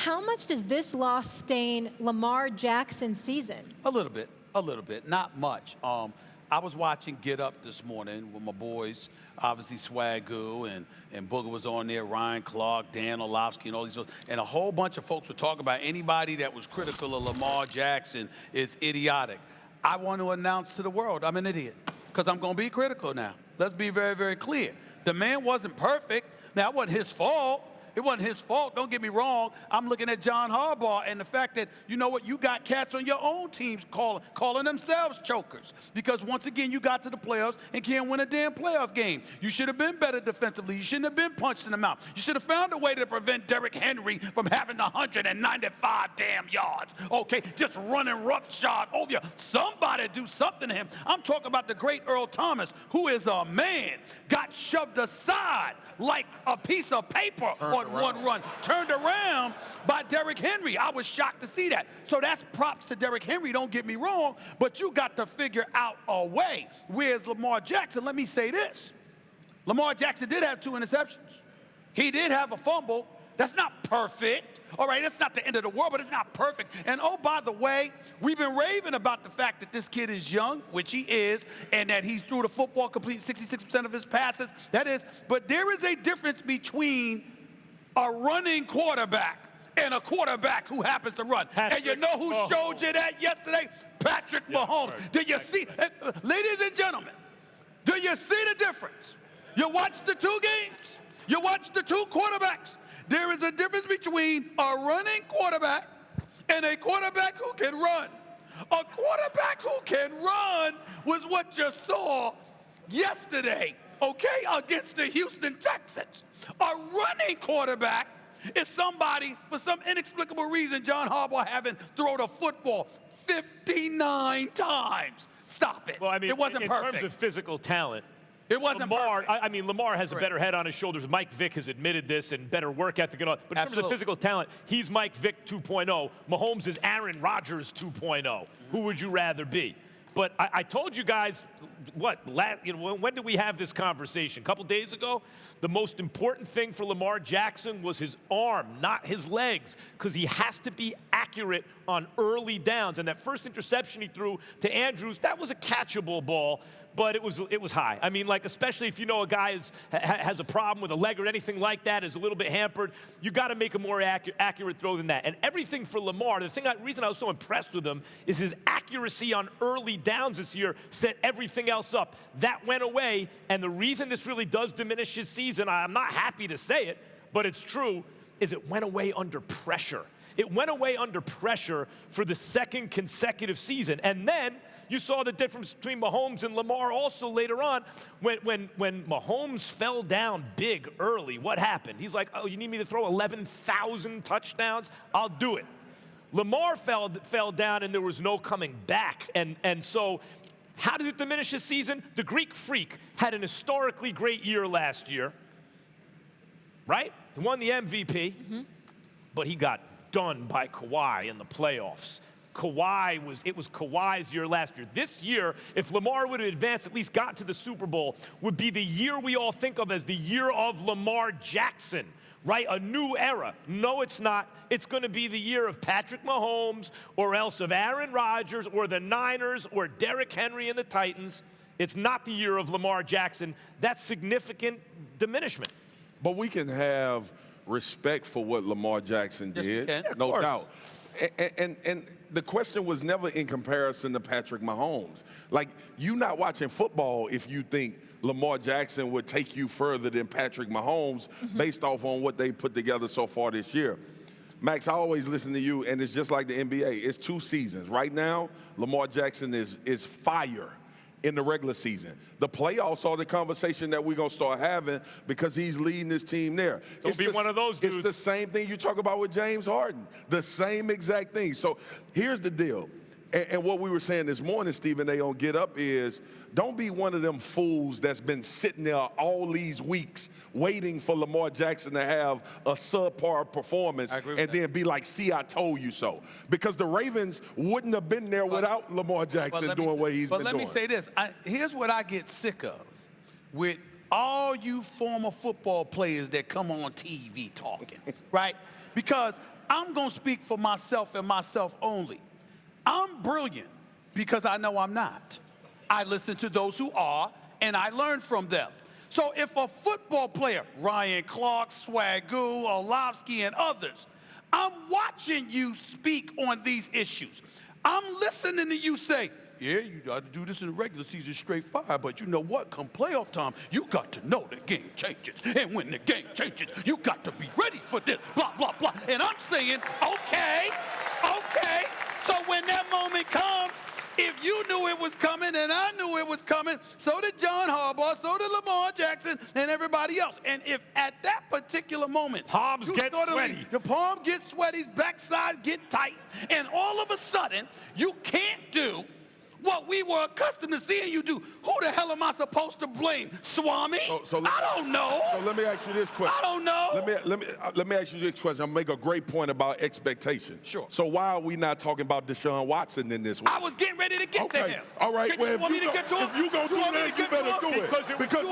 how much does this loss stain Lamar Jackson's season? A little bit, not much. I was watching Get Up this morning with my boys, obviously Swagoo and Booger was on there, Ryan Clark, Dan Orlovsky, and all these, and a whole bunch of folks were talking about anybody that was critical of Lamar Jackson is idiotic. I want to announce to the world I'm an idiot because I'm going to be critical now. Let's be very, very clear. The man wasn't perfect. Now, it wasn't his fault. It wasn't his fault. Don't get me wrong. I'm looking at John Harbaugh and the fact that, you know what, you got cats on your own teams calling themselves chokers because, once again, you got to the playoffs and can't win a damn playoff game. You should have been better defensively. You shouldn't have been punched in the mouth. You should have found a way to prevent Derrick Henry from having 195 damn yards, okay, just running roughshod over you. Somebody do something to him. I'm talking about the great Earl Thomas, who is a man, got shoved aside like a piece of paper on one run, turned around by Derrick Henry. I was shocked to see that. So that's props to Derrick Henry, don't get me wrong, but you got to figure out a way. Whereas Lamar Jackson, let me say this. Lamar Jackson did have 2 interceptions. He did have a fumble. That's not perfect. All right, that's not the end of the world, but it's not perfect. And oh, by the way, we've been raving about the fact that this kid is young, which he is, and that he's threw the football, completing 66% of his passes. That is, but there is a difference between a running quarterback and a quarterback who happens to run. And you know who showed you that yesterday? Patrick Mahomes. Did you see, ladies and gentlemen, do you see the difference? You watch the 2 games. You watch the 2 quarterbacks. There is a difference between a running quarterback and a quarterback who can run. A quarterback who can run was what you saw yesterday, okay, against the Houston Texans. A running quarterback is somebody, for some inexplicable reason, John Harbaugh having thrown a football 59 times. Stop it. Well, I mean, it wasn't perfect. In terms of physical talent, it wasn't Lamar, perfect. I mean, Lamar has a better head on his shoulders. Mike Vick has admitted this, and better work ethic and all. But in terms of physical talent, he's Mike Vick 2.0. Mahomes is Aaron Rodgers 2.0. Who would you rather be? But I told you guys, when did we have this conversation? A couple days ago? The most important thing for Lamar Jackson was his arm, not his legs, because he has to be accurate on early downs. And that first interception he threw to Andrews, that was a catchable ball, but it was high. I mean, like, especially if you know a guy has a problem with a leg or anything like that, is a little bit hampered, you got to make a more accurate throw than that. And everything for Lamar, the reason I was so impressed with him is his accuracy on early downs this year set everything else up. That went away, and the reason this really does diminish his season, I'm not happy to say it, but it's true, is it went away under pressure. It went away under pressure for the 2nd consecutive season. And then you saw the difference between Mahomes and Lamar also later on. When Mahomes fell down big early, what happened? He's like, oh, you need me to throw 11,000 touchdowns? I'll do it. Lamar fell down and there was no coming back. And so how did it diminish his season? The Greek Freak had an historically great year last year, right? He won the MVP, but he got done by Kawhi in the playoffs. It was Kawhi's year last year. This year, if Lamar would have advanced, at least gotten to the Super Bowl, would be the year we all think of as the year of Lamar Jackson, right? A new era. No, it's not. It's going to be the year of Patrick Mahomes, or else of Aaron Rodgers, or the Niners, or Derrick Henry and the Titans. It's not the year of Lamar Jackson. That's significant diminishment. But we can have respect for what Lamar Jackson did, no doubt. And the question was never in comparison to Patrick Mahomes. Like, you not watching football if you think Lamar Jackson would take you further than Patrick Mahomes based off on what they put together so far this year. Max, I always listen to you, and it's just like the NBA. It's 2 seasons. Right now, Lamar Jackson is fire in the regular season. The playoffs are the conversation that we're going to start having because he's leading this team there. Don't be one of those dudes. It's the same thing you talk about with James Harden. The same exact thing. So here's the deal. And what we were saying this morning, Stephen A. on Get Up is, don't be one of them fools that's been sitting there all these weeks waiting for Lamar Jackson to have a subpar performance and then be like, see, I told you so. Because the Ravens wouldn't have been there without Lamar Jackson doing what he's been doing. But let me say this. Here's what I get sick of with all you former football players that come on TV talking, right? Because I'm going to speak for myself and myself only. I'm brilliant because I know I'm not. I listen to those who are, and I learn from them. So if a football player, Ryan Clark, Swagoo, Orlovsky, and others, I'm watching you speak on these issues. I'm listening to you say, yeah, you got to do this in the regular season straight fire, but you know what? Come playoff time, you got to know the game changes. And when the game changes, you got to be ready for this, blah, blah, blah. And I'm saying, okay. So when that moment comes, if you knew it was coming and I knew it was coming, so did John Harbaugh, so did Lamar Jackson, and everybody else. And if at that particular moment, palms get sweaty. Your palm gets sweaty, backside get tight, and all of a sudden, you can't do what we were accustomed to seeing you do. Who the hell am I supposed to blame? Swami? I don't know. So let me ask you this question. I don't know. Let me ask you this question. I'll make a great point about expectation. Sure. So why are we not talking about Deshaun Watson in this one? I was getting ready to get to him. All right. Well, if you go do that, you better do it. Because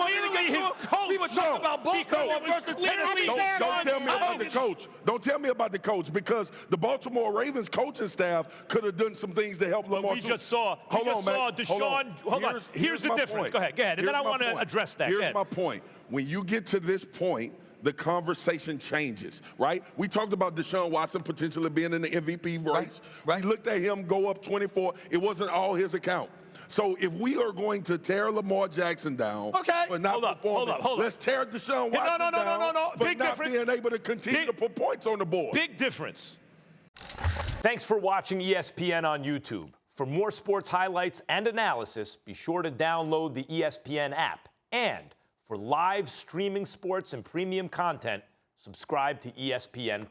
we were talking about Baltimore versus Tennessee. Don't tell me about the coach. Don't tell me about the coach, because the Baltimore Ravens coaching staff could have done some things to help Lamar. We just saw Deshaun. Hold on. Here's the difference. Go ahead. And then I want to address that. Here's my point. When you get to this point, the conversation changes, right? We talked about Deshaun Watson potentially being in the MVP race. Right. We looked at him go up 24. It wasn't all his account. So if we are going to tear Lamar Jackson down for not performing, let's tear Deshaun Watson down for not being able to continue to put points on the board. Big difference. Thanks for watching ESPN on YouTube. For more sports highlights and analysis, be sure to download the ESPN app. And for live streaming sports and premium content, subscribe to ESPN+.